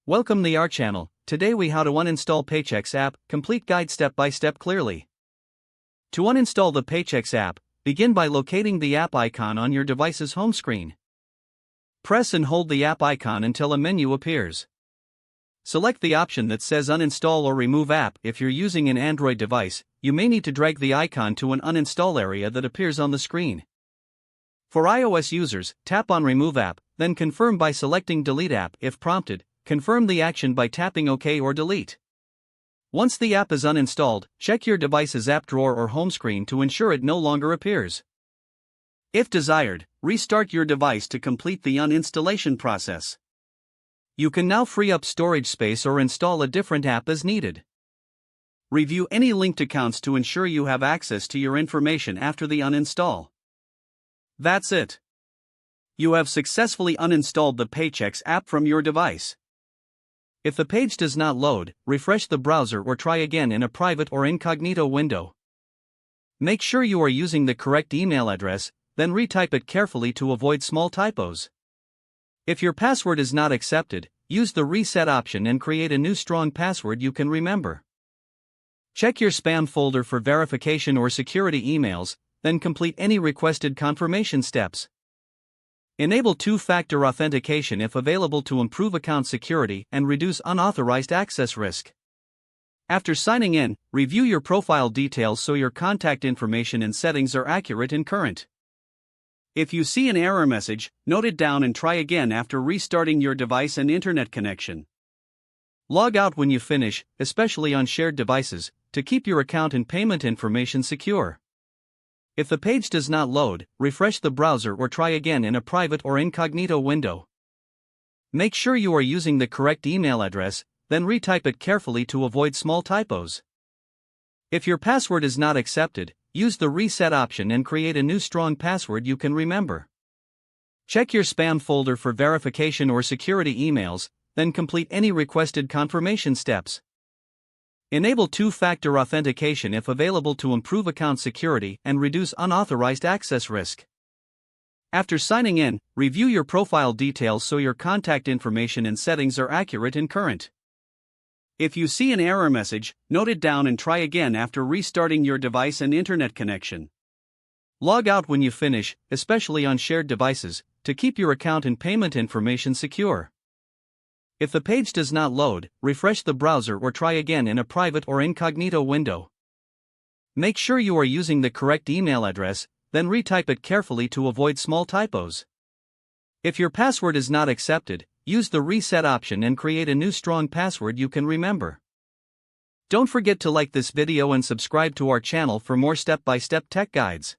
Welcome to our channel. Today we how to uninstall Paychex app, complete guide step by step clearly. To uninstall the Paychex app, begin by locating the app icon on your device's home screen. Press and hold the app icon until a menu appears. Select the option that says uninstall or remove app. If you're using an Android device, you may need to drag the icon to an uninstall area that appears on the screen. For iOS users, tap on remove app, then confirm by selecting delete app. If prompted, confirm the action by tapping OK or delete. Once the app is uninstalled, check your device's app drawer or home screen to ensure it no longer appears. If desired, restart your device to complete the uninstallation process. You can now free up storage space or install a different app as needed. Review any linked accounts to ensure you have access to your information after the uninstall. That's it. You have successfully uninstalled the Paychex app from your device. If the page does not load, refresh the browser or try again in a private or incognito window. Make sure you are using the correct email address, then retype it carefully to avoid small typos. If your password is not accepted, use the reset option and create a new strong password you can remember. Check your spam folder for verification or security emails, then complete any requested confirmation steps. Enable two-factor authentication if available to improve account security and reduce unauthorized access risk. After signing in, review your profile details so your contact information and settings are accurate and current. If you see an error message, note it down and try again after restarting your device and internet connection. Log out when you finish, especially on shared devices, to keep your account and payment information secure. If the page does not load, refresh the browser or try again in a private or incognito window. Make sure you are using the correct email address, then retype it carefully to avoid small typos. If your password is not accepted, use the reset option and create a new strong password you can remember. Check your spam folder for verification or security emails, then complete any requested confirmation steps. Enable two-factor authentication if available to improve account security and reduce unauthorized access risk. After signing in, review your profile details so your contact information and settings are accurate and current. If you see an error message, note it down and try again after restarting your device and internet connection. Log out when you finish, especially on shared devices, to keep your account and payment information secure. If the page does not load, refresh the browser or try again in a private or incognito window. Make sure you are using the correct email address, then retype it carefully to avoid small typos. If your password is not accepted, use the reset option and create a new strong password you can remember. Don't forget to like this video and subscribe to our channel for more step-by-step tech guides.